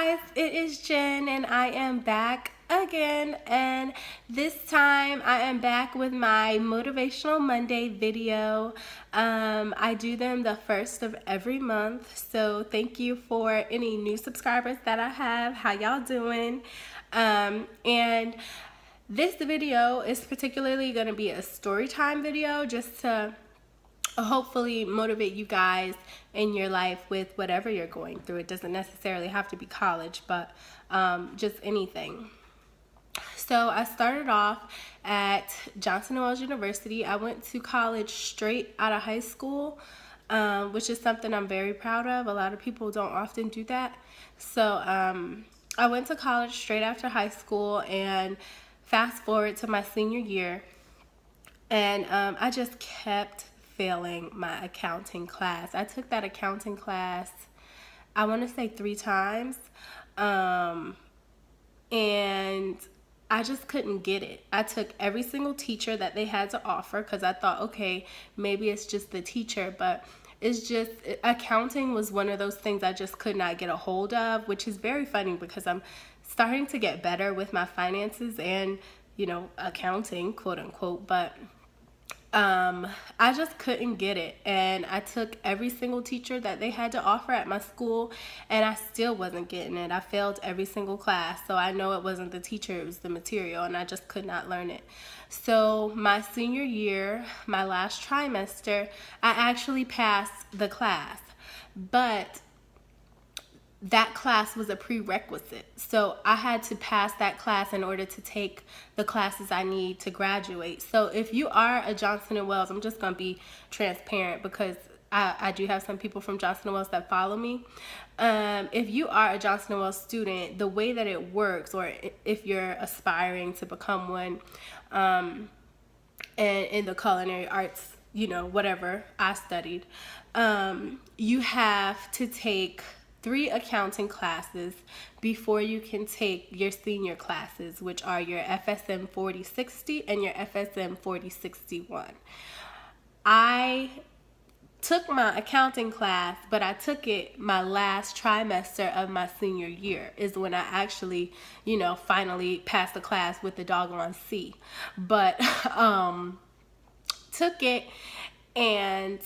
guys, it is Jen and I am back again, and this time I am back with my Motivational Monday video. I do them the first of every month, so thank you for any new subscribers that I have. How y'all doing? And this video is particularly going to be a story time video just to hopefully motivate you guys in your life with whatever you're going through. It doesn't necessarily have to be college, but just anything. So I started off at Johnson & Wales University. I went to college straight out of high school, which is something I'm very proud of. A lot of people don't often do that. So I went to college straight after high school, and fast forward to my senior year, and I just kept failing my accounting class. I took that accounting class, I want to say 3 times, and I just couldn't get it. I took every single teacher that they had to offer because I thought, okay, maybe it's just the teacher, but it's just accounting was one of those things I just could not get a hold of, which is very funny because I'm starting to get better with my finances and, accounting, quote unquote, but I just couldn't get it, and I took every single teacher that they had to offer at my school, and I still wasn't getting it. I failed every single class, so I know it wasn't the teacher, it was the material, and I just could not learn it. So my senior year, my last trimester, I actually passed the class, but that class was a prerequisite. So I had to pass that class in order to take the classes I need to graduate. So if you are a Johnson & Wales, I'm just going to be transparent because I do have some people from Johnson & Wales that follow me. If you are a Johnson & Wales student, the way that it works, or if you're aspiring to become one, and in the culinary arts, whatever I studied, you have to take 3 accounting classes before you can take your senior classes, which are your FSM 4060 and your FSM 4061. I took my accounting class, but I took it my last trimester of my senior year is when I actually, finally passed the class with the doggone C. But took it, and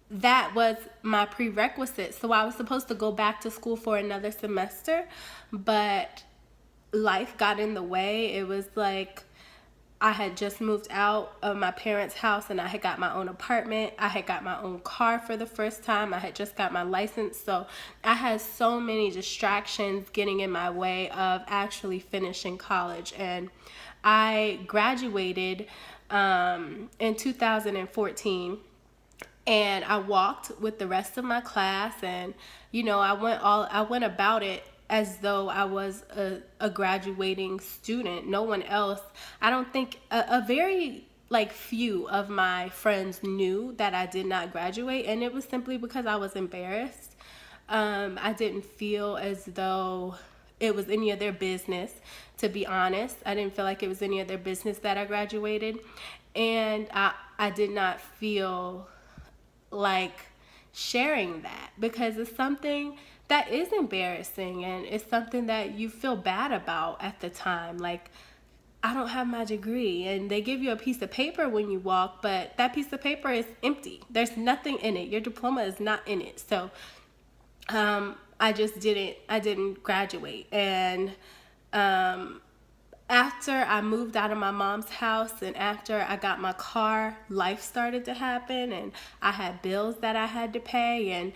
that was my prerequisite. So I was supposed to go back to school for another semester, but life got in the way. It was like I had just moved out of my parents' house and I had got my own apartment. I had got my own car for the first time. I had just got my license. So I had so many distractions getting in my way of actually finishing college. And I graduated in 2014. And I walked with the rest of my class, and I went about it as though I was a graduating student. No one else, I don't think, a very few of my friends knew that I did not graduate, and it was simply because I was embarrassed. I didn't feel as though it was any of their business, to be honest. I didn't feel like it was any of their business that I graduated, and I did not feel like sharing that because it's something that is embarrassing and it's something that you feel bad about at the time. Like, I don't have my degree, and they give you a piece of paper when you walk, but that piece of paper is empty. There's nothing in it. Your diploma is not in it. So I didn't graduate. And after I moved out of my mom's house and after I got my car, life started to happen, and I had bills that I had to pay, and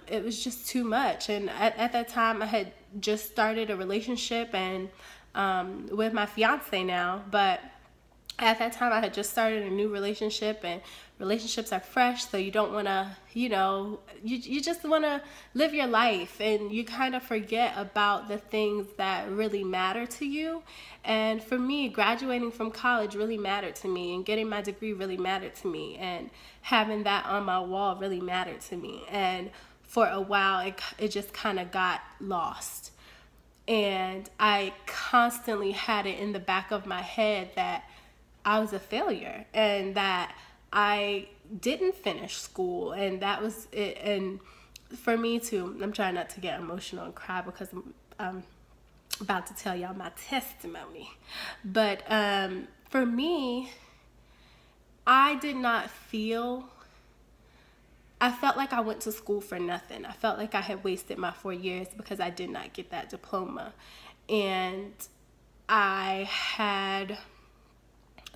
it was just too much. And at that time, I had just started a relationship and with my fiance now, but at that time I had just started a new relationship, and relationships are fresh, so you don't want to, you just want to live your life, and you kind of forget about the things that really matter to you. And for me, graduating from college really mattered to me, and getting my degree really mattered to me, and having that on my wall really mattered to me. And for a while, it just kind of got lost. And I constantly had it in the back of my head that I was a failure and that I didn't finish school, and that was it. And for me too, I'm trying not to get emotional and cry because I'm about to tell y'all my testimony. But for me, I did not feel, I felt like I went to school for nothing. I felt like I had wasted my 4 years because I did not get that diploma. And I had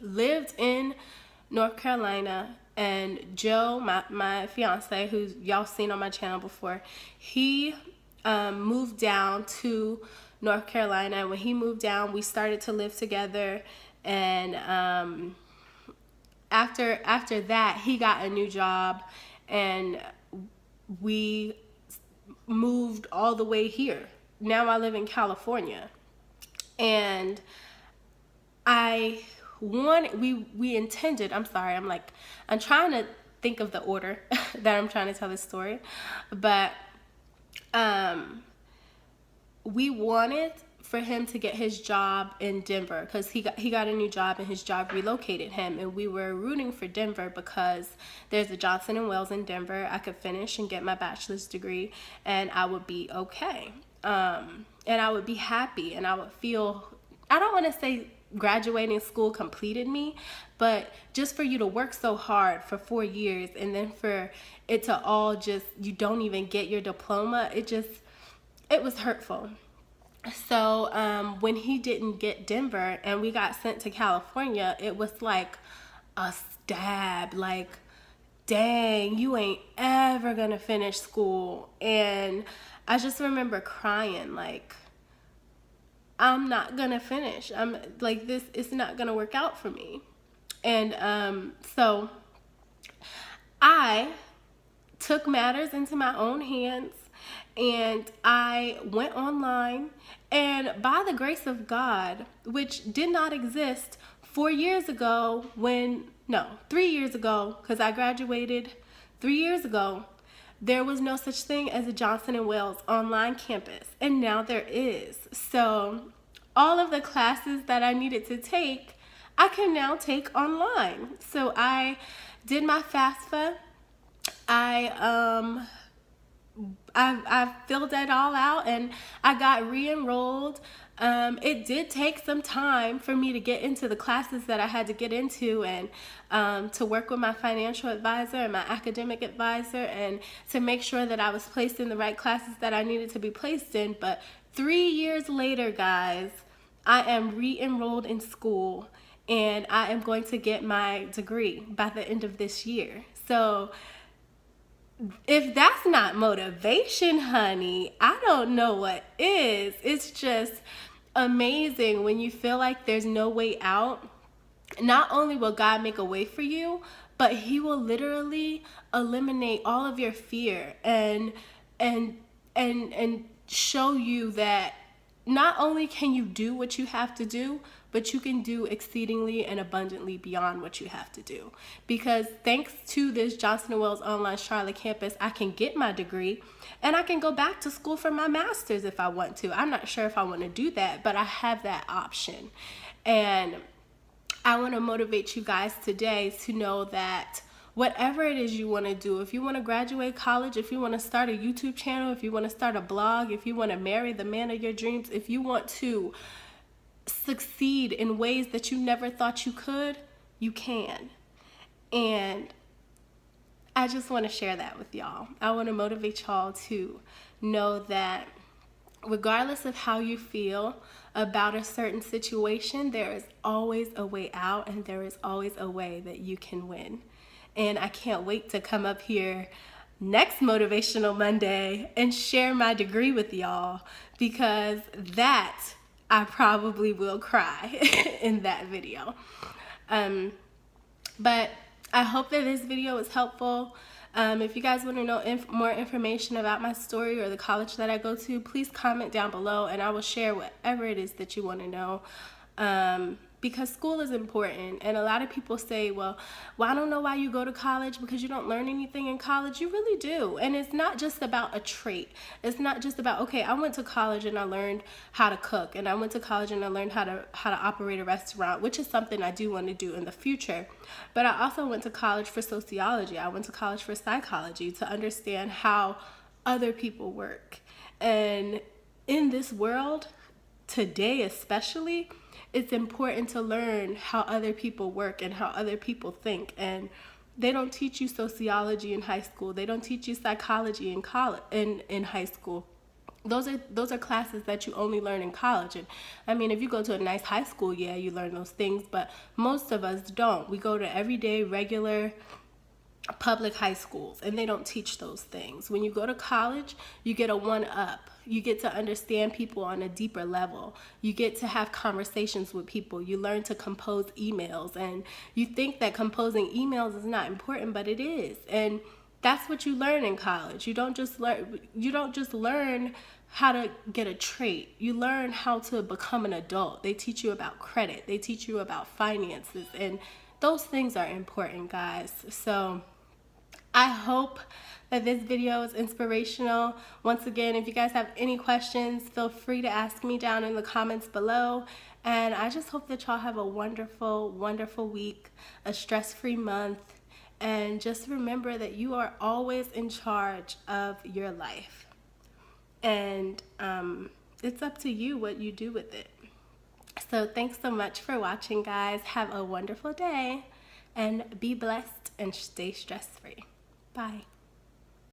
lived in North Carolina, and Joe, my fiance, who y'all seen on my channel before, he moved down to North Carolina. When he moved down, we started to live together, and after that, he got a new job, and we moved all the way here. Now I live in California, and we intended, I'm trying to think of the order that I'm trying to tell this story, but we wanted for him to get his job in Denver because he got a new job and his job relocated him, and we were rooting for Denver because there's a Johnson & Wales in Denver. I could finish and get my bachelor's degree and I would be okay. And I would be happy, and I would feel, I don't want to say graduating school completed me, but just for you to work so hard for 4 years and then for it to all just, you don't even get your diploma, it was hurtful. So when he didn't get Denver and we got sent to California, it was like a stab, like, dang, you ain't ever gonna finish school. And I just remember crying, like, I'm not gonna finish. I'm like, this is not gonna work out for me. And so I took matters into my own hands, and I went online, and by the grace of God, which did not exist 4 years ago 3 years ago, because I graduated 3 years ago, there was no such thing as a Johnson & Wales online campus, and now there is. So all of the classes that I needed to take, I can now take online. So I did my FAFSA. I filled that all out, and I got re-enrolled. It did take some time for me to get into the classes that I had to get into, and to work with my financial advisor and my academic advisor, and to make sure that I was placed in the right classes that I needed to be placed in. But 3 years later, guys, I am re-enrolled in school, and I am going to get my degree by the end of this year. So if that's not motivation, honey, I don't know what is. It's just amazing when you feel like there's no way out. Not only will God make a way for you, but he will literally eliminate all of your fear and show you that not only can you do what you have to do, but you can do exceedingly and abundantly beyond what you have to do. Because thanks to this Johnson & Wales Online Charlotte campus, I can get my degree, and I can go back to school for my master's if I want to. I'm not sure if I want to do that, but I have that option. And I want to motivate you guys today to know that whatever it is you want to do, if you want to graduate college, if you want to start a YouTube channel, if you want to start a blog, if you want to marry the man of your dreams, if you want to succeed in ways that you never thought you could, you can. And I just want to share that with y'all. I want to motivate y'all to know that regardless of how you feel about a certain situation, there is always a way out, and there is always a way that you can win. And I can't wait to come up here next Motivational Monday and share my degree with y'all, because that I probably will cry in that video. But I hope that this video was helpful. If you guys want to know more information about my story or the college that I go to, please comment down below, and I will share whatever it is that you want to know. Because school is important, and a lot of people say, well, I don't know why you go to college, because you don't learn anything in college. You really do. And it's not just about a trait. It's not just about, okay, I went to college and I learned how to cook, and I went to college and I learned how to operate a restaurant, which is something I do want to do in the future. But I also went to college for sociology. I went to college for psychology, to understand how other people work. And in this world, today especially, it's important to learn how other people work and how other people think. And they don't teach you sociology in high school. They don't teach you psychology in college, in high school. Those are classes that you only learn in college. And I mean, if you go to a nice high school, yeah, you learn those things, but most of us don't. We go to everyday regular public high schools, and they don't teach those things. When you go to college, you get a one up. You get to understand people on a deeper level. You get to have conversations with people. You learn to compose emails, and you think that composing emails is not important, but it is. And that's what you learn in college. You don't just learn how to get a trait. You learn how to become an adult. They teach you about credit. They teach you about finances, and those things are important, guys. So I hope that this video is inspirational. Once again, if you guys have any questions, feel free to ask me down in the comments below. And I just hope that y'all have a wonderful, wonderful week, a stress-free month. And just remember that you are always in charge of your life. And it's up to you what you do with it. So thanks so much for watching, guys. Have a wonderful day and be blessed and stay stress-free. Bye.